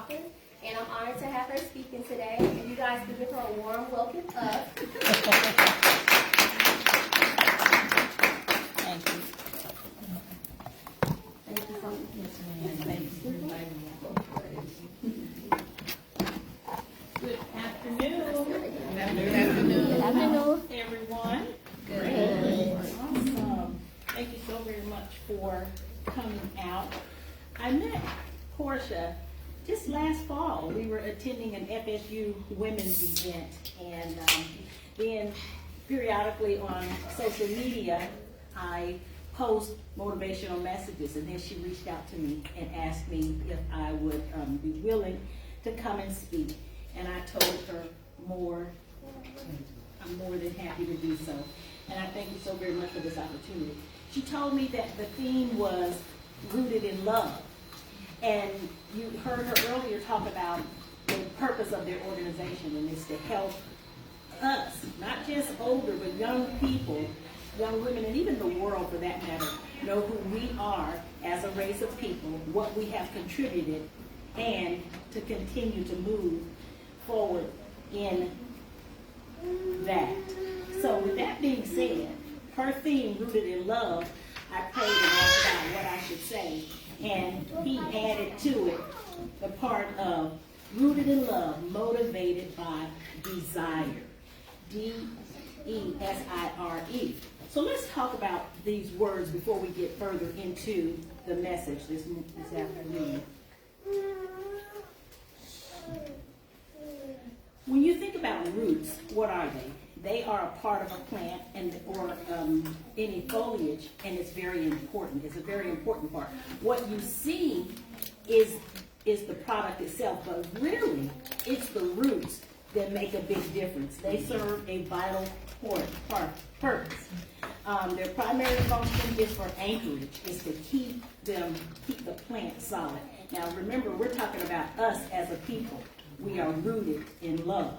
Hawkins, and I'm honored to have her speaking today. And you guys can give her a warm welcome up. Thank you. Thank you so much. Good afternoon. Good afternoon. Everyone. Good. Awesome. Thank you so very much for coming out. I met Portia just last fall. We were attending an FSU women's event, and then periodically on social media, I post motivational messages, and then she reached out to me and asked me if I would be willing to come and speak. And I told her I'm more than happy to do so. And I thank you so very much for this opportunity. She told me that the theme was rooted in love. And you heard her earlier talk about the purpose of their organization, and it's to help us, not just older, but young people, young women, and even the world for that matter, know who we are as a race of people, what we have contributed, and to continue to move forward in that. So with that being said, her theme, Rooted in Love, I prayed and asked God what I should say, and he added to it the part of rooted in love, motivated by desire. D-E-S-I-R-E. So let's talk about these words before we get further into the message this afternoon. When you think about roots, what are they? They are a part of a plant or any foliage, and it's very important. It's a very important part. What you see is the product itself, but really, it's the roots that make a big difference. They serve a vital purpose. Their primary function is for anchorage, is to keep the plant solid. Now, remember, we're talking about us as a people. We are rooted in love.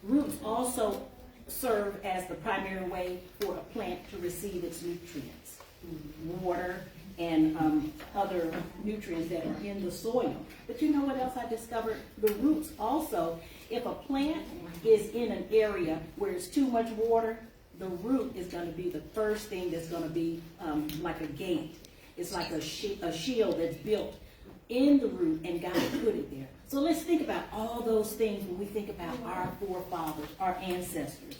Roots also serve as the primary way for a plant to receive its nutrients, water and other nutrients that are in the soil. But you know what else I discovered? The roots also, if a plant is in an area where it's too much water, the root is going to be the first thing that's going to be like a gate. It's like a shield that's built in the root, and God put it there. So let's think about all those things when we think about our forefathers, our ancestors.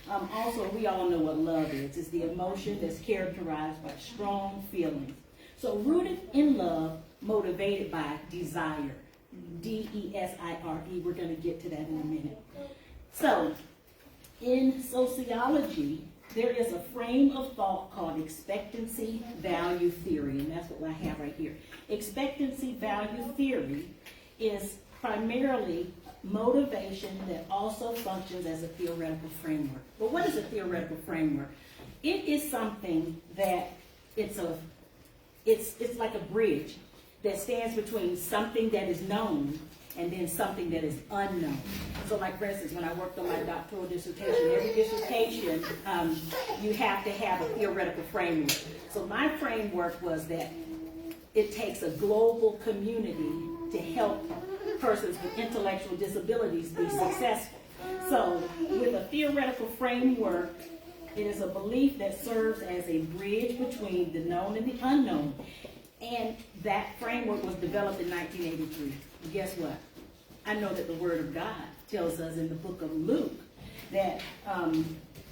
Also, we all know what love is. It's the emotion that's characterized by strong feelings. So rooted in love, motivated by desire. D-E-S-I-R-E. We're going to get to that in a minute. So in sociology, there is a frame of thought called expectancy value theory, and that's what I have right here. Expectancy value theory is primarily motivation that also functions as a theoretical framework. But what is a theoretical framework? It is something that it's like a bridge that stands between something that is known and then something that is unknown. So like, for instance, when I worked on my doctoral dissertation, every dissertation, you have to have a theoretical framework. So my framework was that it takes a global community to help persons with intellectual disabilities be successful. So with a theoretical framework, it is a belief that serves as a bridge between the known and the unknown. And that framework was developed in 1983. Guess what? I know that the Word of God tells us in the book of Luke that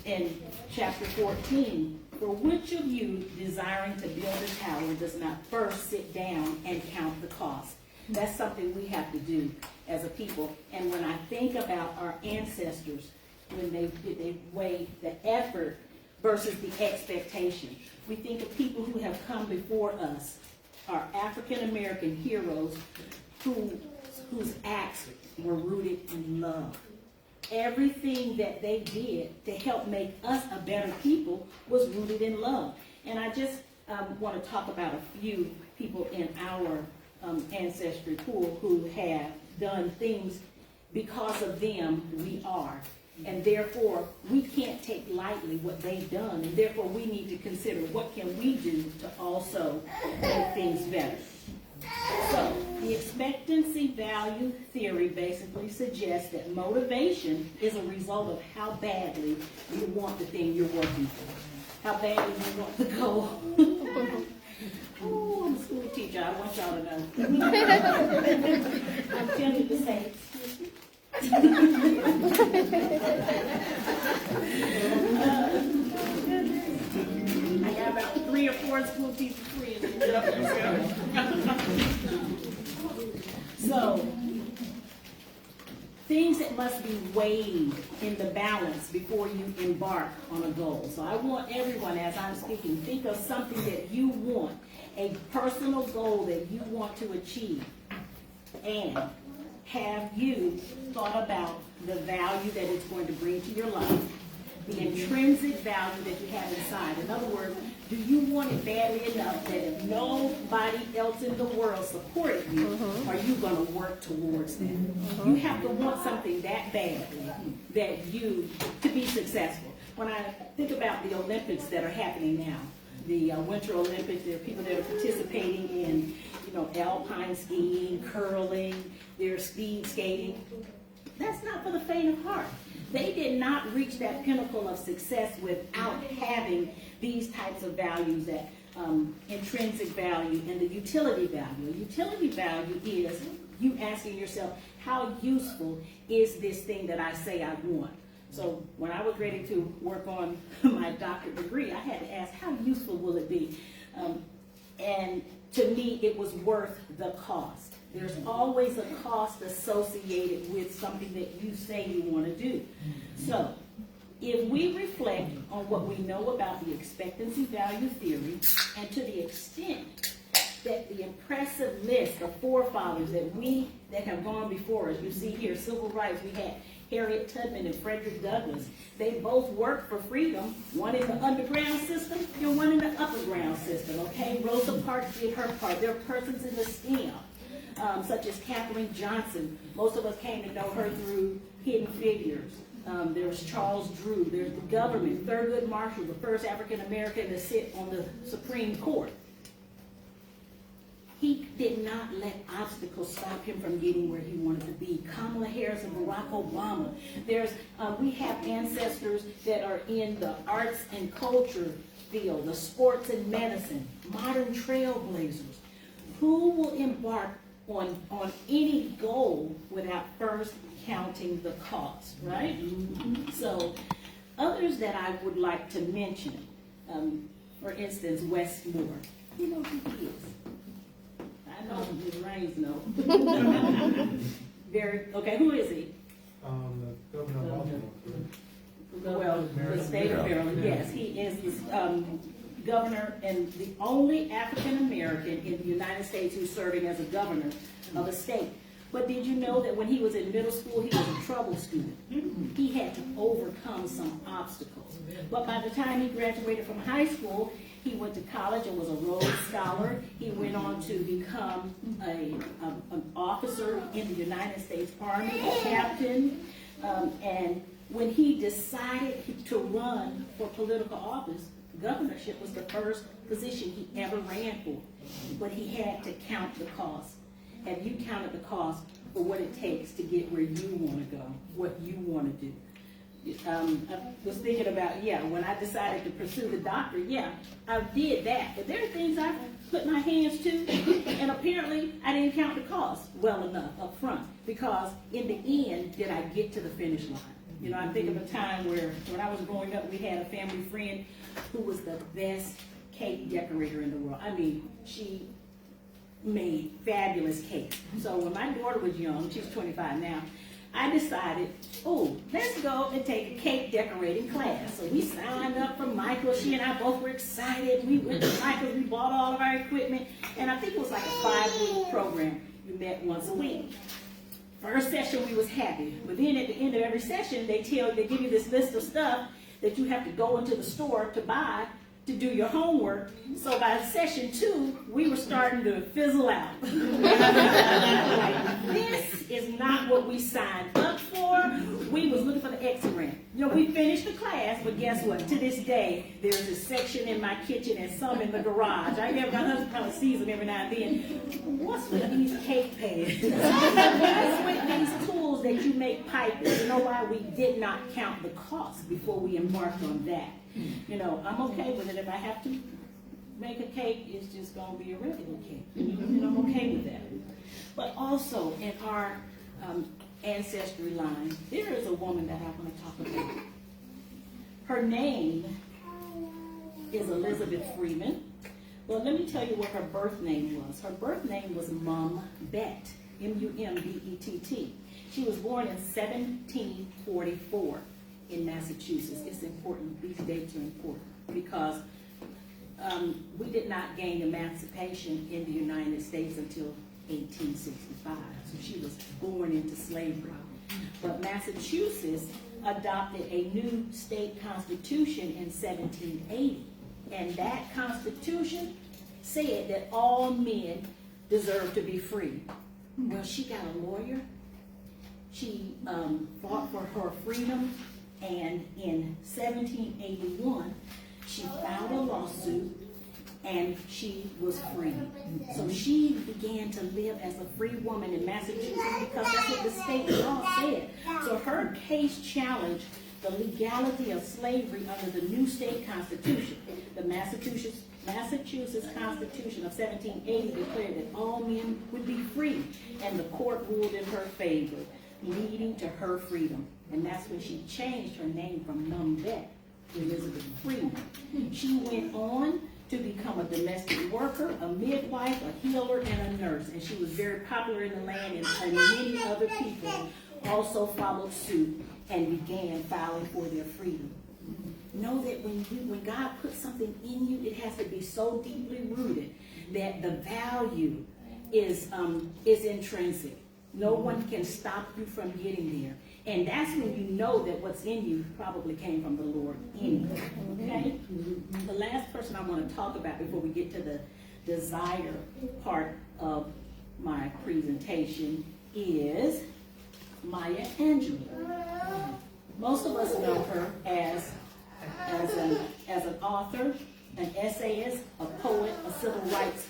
in chapter 14, for which of you desiring to build a tower does not first sit down and count the cost? That's something we have to do as a people. And when I think about our ancestors, when they weigh the effort versus the expectation, we think of people who have come before us, our African American heroes, whose acts were rooted in love. Everything that they did to help make us a better people was rooted in love. And I just want to talk about a few people in our ancestry pool who have done things because of them we are. And therefore, we can't take lightly what they've done. And therefore, we need to consider what can we do to also make things better. So, the expectancy value theory basically suggests that motivation is a result of how badly you want the thing you're working for. How badly you want the goal. Oh, I'm a school teacher. I want y'all to know. I'm tempted to say, excuse me. I got about 3 or 4 school teacher friends. So, things that must be weighed in the balance before you embark on a goal. So I want everyone, as I'm speaking, think of something that you want, a personal goal that you want to achieve. And have you thought about the value that it's going to bring to your life, the intrinsic value that you have inside? In other words, do you want it badly enough that if nobody else in the world supported you, are you going to work towards that? You have to want something that badly to be successful. When I think about the Olympics that are happening now, the Winter Olympics, there are people that are participating in, alpine skiing, curling, there's speed skating. That's not for the faint of heart. They did not reach that pinnacle of success without having these types of values, that intrinsic value and the utility value. The utility value is you asking yourself, how useful is this thing that I say I want? So when I was ready to work on my doctorate degree, I had to ask, how useful will it be? And to me, it was worth the cost. There's always a cost associated with something that you say you want to do. So if we reflect on what we know about the expectancy value theory, and to the extent that the impressive list of forefathers that have gone before us, you see here, civil rights, we had Harriet Tubman and Frederick Douglass. They both worked for freedom, one in the underground system and one in the upper ground system, okay? Rosa Parks did her part. There are persons in the STEM, such as Katherine Johnson. Most of us came to know her through Hidden Figures. There's Charles Drew. There's the government. Thurgood Marshall, the first African American to sit on the Supreme Court. He did not let obstacles stop him from getting where he wanted to be. Kamala Harris and Barack Obama. We have ancestors that are in the arts and culture field, the sports and medicine, modern trailblazers. Who will embark on any goal without first counting the cost, right? So, others that I would like to mention, for instance, Wes Moore. You know who he is? I know Ms. Raines know. Okay, who is he? The governor of Baltimore. Well, the state of Maryland, yes. He is the governor and the only African American in the United States who's serving as a governor of a state. But did you know that when he was in middle school, he was a trouble student? He had to overcome some obstacles. But by the time he graduated from high school, he went to college and was a Rhodes Scholar. He went on to become an officer in the United States Army, a captain. And when he decided to run for political office, governorship was the first position he ever ran for. But he had to count the cost. Have you counted the cost for what it takes to get where you want to go, what you want to do? I was thinking about, when I decided to pursue the doctorate, I did that. But there are things I put my hands to, and apparently I didn't count the cost well enough up front, because in the end, did I get to the finish line? I think of a time where, when I was growing up, we had a family friend who was the best cake decorator in the world. I mean, she made fabulous cakes. So when my daughter was young, she's 25 now, I decided, let's go and take a cake decorating class. So we signed up for Michael's. She and I both were excited. We went to Michael's, we bought all of our equipment, and I think it was like a 5-week program. We met once a week. First session, we was happy. But then at the end of every session, they give you this list of stuff that you have to go into the store to buy to do your homework. So by session 2, we were starting to fizzle out. Like, this is not what we signed up for. We was looking for the exit ramp. You know, we finished the class, but guess what? To this day, there's a section in my kitchen and some in the garage. I remember my husband kind of sees them every now and then. What's with these cake pans? What's with these tools that you make piping? You know why? We did not count the cost before we embarked on that. You know, I'm okay with it. If I have to make a cake, it's just going to be a regular cake. And I'm okay with that. But also in our ancestry line, there is a woman that I want to talk about. Her name is Elizabeth Freeman. Well, let me tell you what her birth name was. Her birth name was Mumbett, M-U-M-B-E-T-T. She was born in 1744 in Massachusetts. It's important. These dates are important because we did not gain emancipation in the United States until 1865. So she was born into slavery. But Massachusetts adopted a new state constitution in 1780. And that constitution said that all men deserve to be free. Well, she got a lawyer. She fought for her freedom. And in 1781, she filed a lawsuit and she was free. So she began to live as a free woman in Massachusetts because that's what the state law said. So her case challenged the legality of slavery under the new state constitution. The Massachusetts Constitution of 1780 declared that all men would be free, and the court ruled in her favor, leading to her freedom. And that's when she changed her name from Mumbett to Elizabeth Freeman. She went on to become a domestic worker, a midwife, a healer, and a nurse. And she was very popular in the land, and many other people also followed suit and began filing for their freedom. Know that when God puts something in you, it has to be so deeply rooted that the value is intrinsic. No one can stop you from getting there. And that's when you know that what's in you probably came from the Lord anyway. Okay? The last person I want to talk about before we get to the desire part of my presentation is Maya Angelou. Most of us know her as an author, an essayist, a poet, a civil rights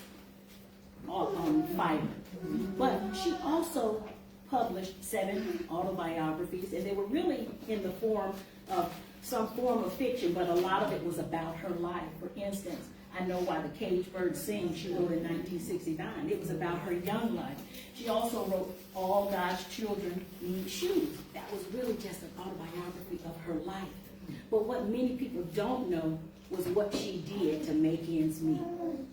fighter. But she also published 7 autobiographies, and they were really in the form of some form of fiction, but a lot of it was about her life. For instance, I Know Why the Caged Bird Sing, she wrote in 1969. It was about her young life. She also wrote All God's Children Need Shoes. That was really just an autobiography of her life. But what many people don't know was what she did to make ends meet.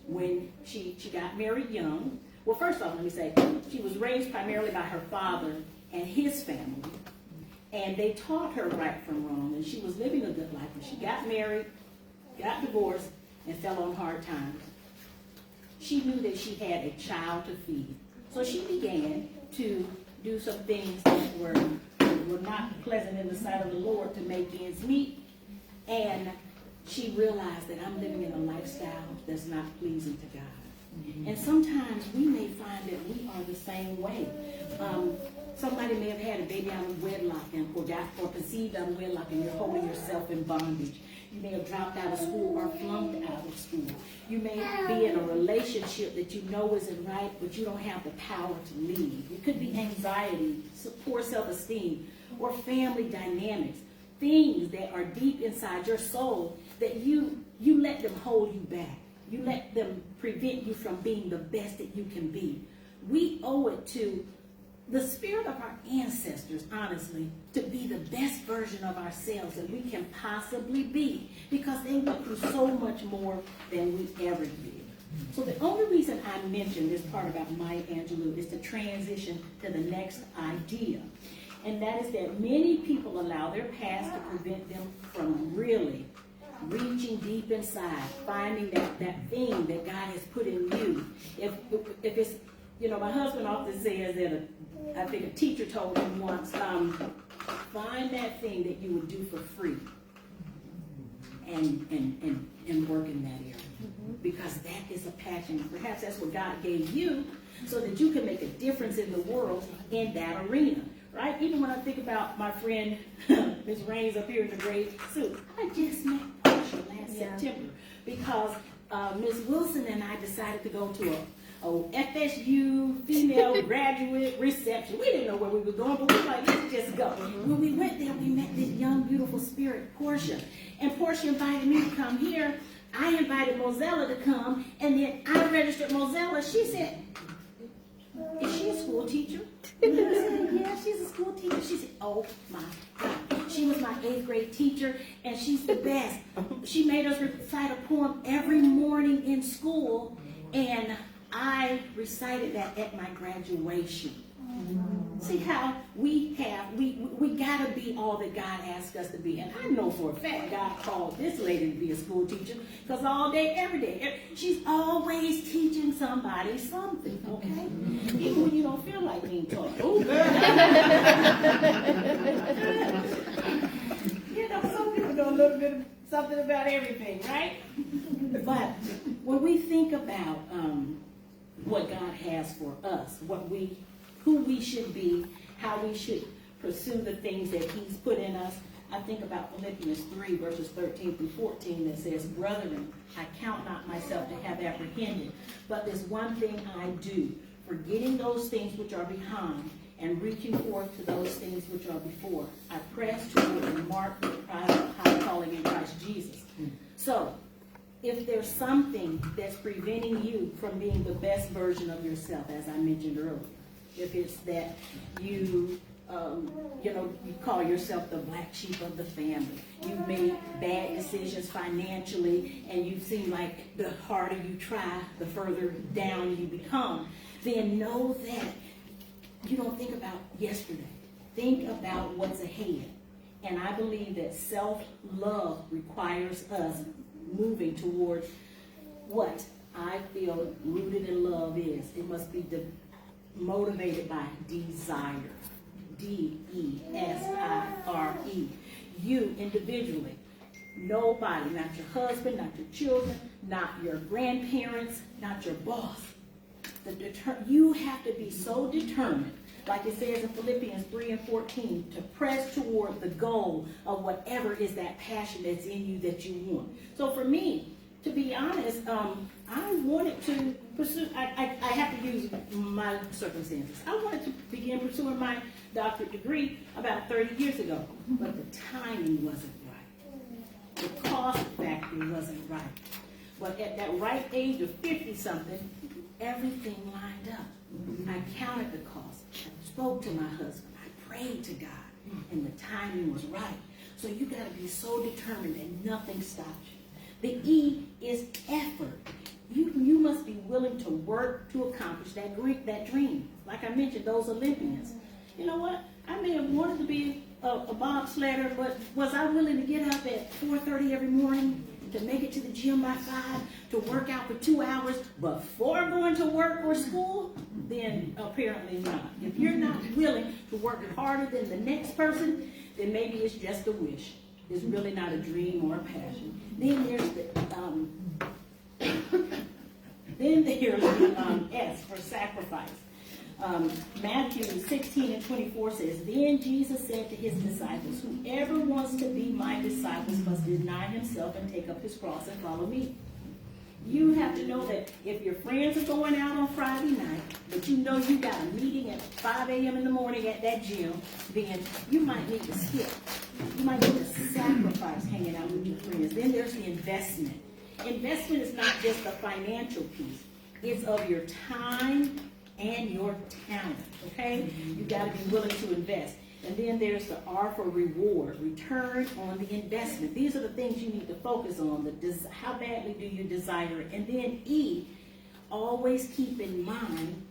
When she got married young, well, first off, let me say, she was raised primarily by her father and his family, and they taught her right from wrong, and she was living a good life. When she got married, got divorced, and fell on hard times, she knew that she had a child to feed. So she began to do some things that were not pleasant in the sight of the Lord to make ends meet, and she realized that I'm living in a lifestyle that's not pleasing to God. And sometimes we may find that we are the same way. Somebody may have had a baby out of wedlock or conceived out of wedlock, and you're holding yourself in bondage. You may have dropped out of school or flunked out of school. You may be in a relationship that you know isn't right, but you don't have the power to leave. It could be anxiety, poor self-esteem, or family dynamics. Things that are deep inside your soul that you let them hold you back. You let them prevent you from being the best that you can be. We owe it to the spirit of our ancestors, honestly, to be the best version of ourselves that we can possibly be, because they went through so much more than we ever did. So the only reason I mentioned this part about Maya Angelou is to transition to the next idea. And that is that many people allow their past to prevent them from really reaching deep inside, finding that thing that God has put in you. If it's, my husband often says that I think a teacher told him once, find that thing that you would do for free and work in that area. Because that is a passion. Perhaps that's what God gave you, so that you can make a difference in the world in that arena, right? Even when I think about my friend, Ms. Raines up here in the gray suit, I just met Portia last September because Ms. Wilson and I decided to go to a FSU female graduate reception. We didn't know where we were going, but we were like, let's just go. When we went there, we met this young, beautiful spirit, Portia. And Portia invited me to come here. I invited Mozella to come, and then I registered Mozella. She said, is she a school teacher? And I said, yeah, she's a school teacher. She said, oh my God. She was my 8th grade teacher, and she's the best. She made us recite a poem every morning in school, and I recited that at my graduation. See how we gotta be all that God asked us to be. And I know for a fact God called this lady to be a school teacher, because all day, every day, she's always teaching somebody something, okay? Even when you don't feel like being taught. Oh, you know, some people know a little bit of something about everything, right? But when we think about what God has for us, who we should be, how we should pursue the things that He's put in us, I think about Philippians 3, verses 13 through 14 that says, brethren, I count not myself to have apprehended, but this one thing I do, forgetting those things which are behind, and reaching forth to those things which are before. I press toward the mark of the prize of high calling in Christ Jesus. So, if there's something that's preventing you from being the best version of yourself, as I mentioned earlier, if it's that you call yourself the black sheep of the family, you've made bad decisions financially, and you seem like the harder you try, the further down you become, then know that you don't think about yesterday. Think about what's ahead. And I believe that self-love requires us moving towards what I feel rooted in love is. It must be motivated by desire. D-E-S-I-R-E. You individually. Nobody, not your husband, not your children, not your grandparents, not your boss. You have to be so determined, like it says in Philippians 3 and 14, to press toward the goal of whatever is that passion that's in you that you want. So for me, to be honest, I wanted to pursue, I have to use my circumstances. I wanted to begin pursuing my doctorate degree about 30 years ago, but the timing wasn't right. The cost factor wasn't right. But at that right age of 50-something, everything lined up. I counted the cost. I spoke to my husband. I prayed to God. And the timing was right. So you got to be so determined that nothing stops you. The E is effort. You must be willing to work to accomplish that dream. Like I mentioned, those Olympians. You know what? I may have wanted to be a bobsledder, but was I willing to get up at 4:30 every morning to make it to the gym by 5, to work out for 2 hours before going to work or school? Then apparently not. If you're not willing to work harder than the next person, then maybe it's just a wish. It's really not a dream or a passion. Then there's the S for sacrifice. Matthew 16 and 24 says, then Jesus said to his disciples, whoever wants to be my disciples must deny himself and take up his cross and follow me. You have to know that if your friends are going out on Friday night, but you know you got a meeting at 5 a.m. in the morning at that gym, then you might need to skip. You might need to sacrifice hanging out with your friends. Then there's the investment. Investment is not just a financial piece. It's of your time and your talent, okay? You got to be willing to invest. And then there's the R for reward, return on the investment. These are the things you need to focus on. How badly do you desire it? And then E, always keep in mind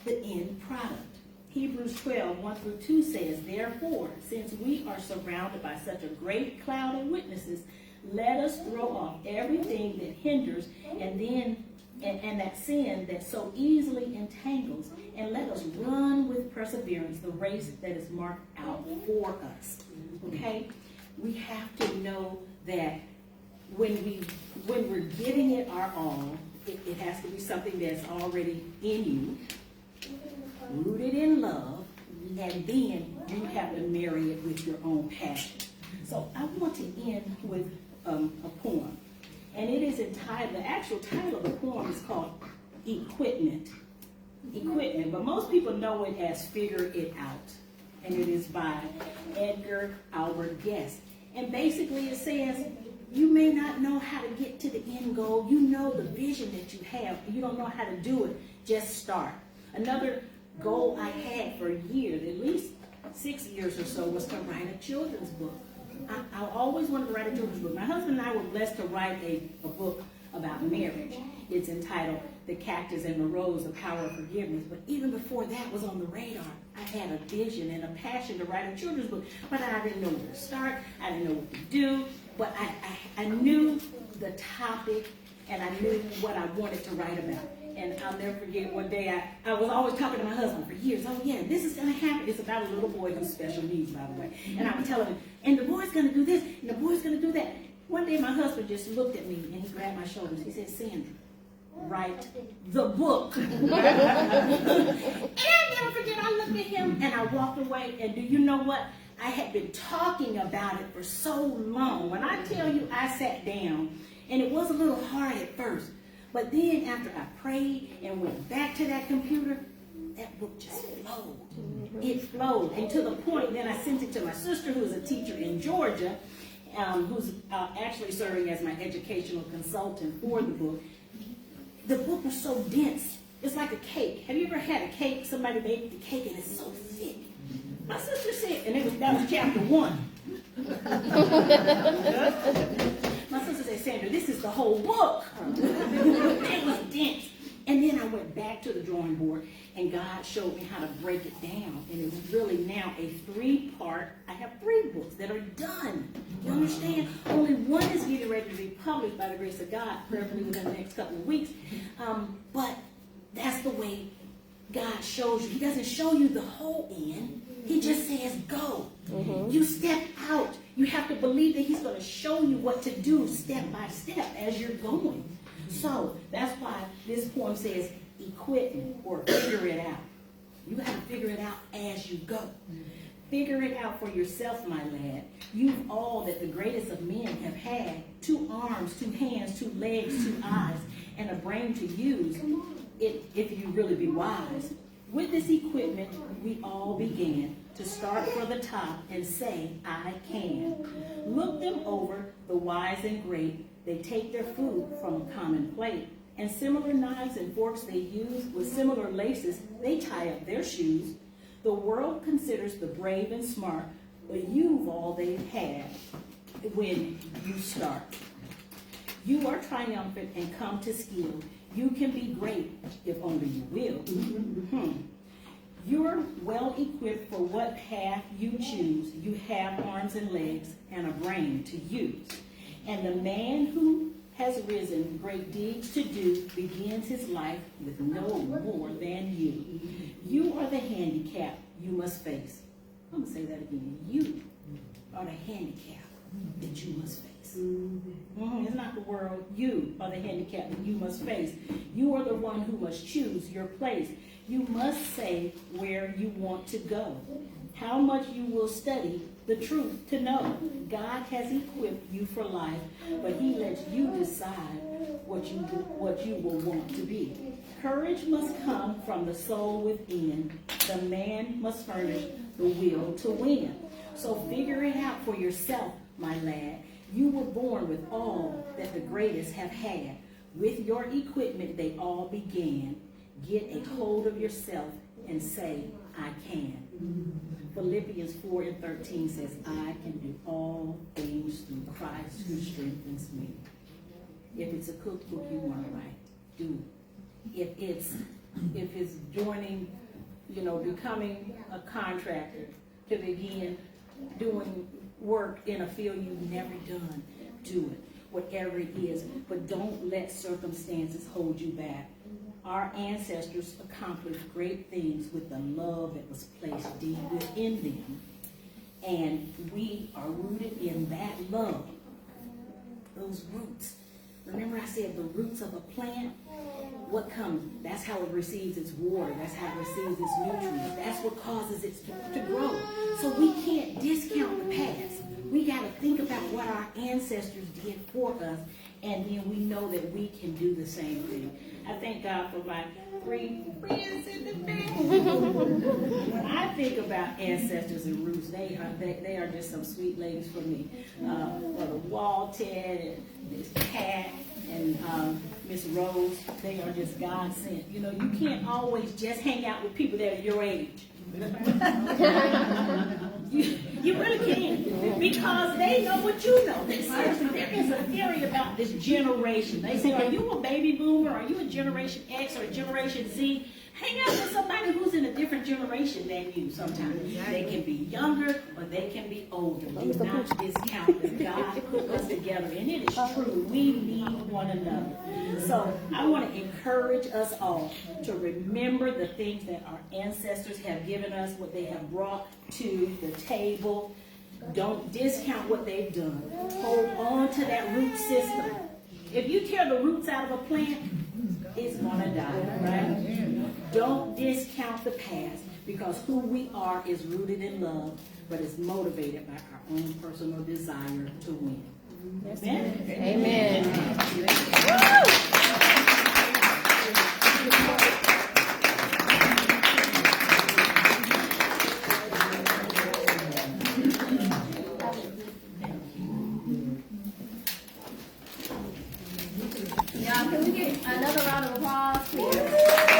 the end product. Hebrews 12, 1 through 2 says, therefore, since we are surrounded by such a great cloud of witnesses, let us throw off everything that hinders and that sin that so easily entangles, and let us run with perseverance the race that is marked out for us. Okay? We have to know that when we're giving it our all, it has to be something that's already in you. and then you have to marry it with your own passion. So I want to end with a poem, and it is entitled, the actual title of the poem is called Equipment. Equipment, but most people know it as Figure It Out, and it is by Edgar Albert Guest. And basically it says, you may not know how to get to the end goal. You know the vision that you have, but you don't know how to do it. Just start. Another goal I had for years, at least 6 years or so, was to write a children's book. I always wanted to write a children's book. My husband and I were blessed to write a book about marriage. It's entitled The Cactus and the Rose, The Power of Forgiveness. But even before that was on the radar, I had a vision and a passion to write a children's book, but I didn't know where to start. I didn't know what to do, but I knew the topic, and I knew what I wanted to write about. And I'll never forget one day, I was always talking to my husband for years. Oh yeah, this is going to happen. It's about a little boy who's special needs, by the way. And I would tell him, and the boy's going to do this, and the boy's going to do that. One day my husband just looked at me, and he grabbed my shoulders. He said, Sandra, write the book. And I'll never forget, I looked at him, and I walked away. And do you know what? I had been talking about it for so long. When I tell you I sat down, and it was a little hard at first, but then after I prayed and went back to that computer, that book just flowed. It flowed. And to the point, then I sent it to my sister, who's a teacher in Georgia, who's actually serving as my educational consultant for the book. The book was so dense. It's like a cake. Have you ever had a cake? Somebody made the cake and it's so thick. My sister said, and that was chapter 1. My sister said, Sandra, this is the whole book. It was dense. And then I went back to the drawing board, and God showed me how to break it down. And it was really now a 3-part. I have 3 books that are done. You understand? Only one is getting ready to be published by the grace of God, preferably within the next couple of weeks. But that's the way God shows you. He doesn't show you the whole end. He just says, go. You step out. You have to believe that he's going to show you what to do step by step as you're going. So that's why this poem says equipment, or figure it out. You got to figure it out as you go. Figure it out for yourself, my lad. You've all that the greatest of men have had: 2 arms, 2 hands, 2 legs, 2 eyes, and a brain to use if you really be wise. With this equipment, we all began to start for the top and say, I can. Look them over, the wise and great. They take their food from a common plate. And similar knives and forks they use, with similar laces, they tie up their shoes. The world considers the brave and smart, but you've all they've had when you start. You are triumphant and come to skill. You can be great if only you will. You're well equipped for what path you choose. You have arms and legs and a brain to use. And the man who has risen great deeds to do begins his life with no more than you. You are the handicap you must face. I'm going to say that again. You are the handicap that you must face. It's not the world. You are the handicap that you must face. You are the one who must choose your place. You must say where you want to go, how much you will study the truth to know. God has equipped you for life, but he lets you decide what you will want to be. Courage must come from the soul within. The man must furnish the will to win. So figure it out for yourself, my lad. You were born with all that the greatest have had. With your equipment they all began. Get a hold of yourself and say, I can. Philippians 4:13 says, I can do all things through Christ who strengthens me. If it's a cookbook you want to write, do it. If it's joining, becoming a contractor, to begin doing work in a field you've never done, do it. Whatever it is, but don't let circumstances hold you back. Our ancestors accomplished great things with the love that was placed deep within them. And we are rooted in that love, those roots. Remember I said the roots of a plant? What comes? That's how it receives its water. That's how it receives its nutrients. That's what causes it to grow. So we can't discount the past. We got to think about what our ancestors did for us, and then we know that we can do the same thing. I thank God for my 3 friends in the family. When I think about ancestors and roots, they are just some sweet ladies for me. Brother Walton and Miss Pat and Miss Rose, they are just God sent. You know, you can't always just hang out with people that are your age. You really can't, because they know what you know. There is a theory about this generation. They say, are you a baby boomer? Are you a Generation X or a Generation Z? Hang out with somebody who's in a different generation than you sometimes. They can be younger or they can be older. Do not discount that God put us together. And it is true. We need one another. So I want to encourage us all to remember the things that our ancestors have given us, what they have brought to the table. Don't discount what they've done. Hold on to that root system. If you tear the roots out of a plant, it's going to die, right? Don't discount the past, because who we are is rooted in love, but is motivated by our own personal desire to win. Amen? Amen. Y'all, can we get another round of applause, please?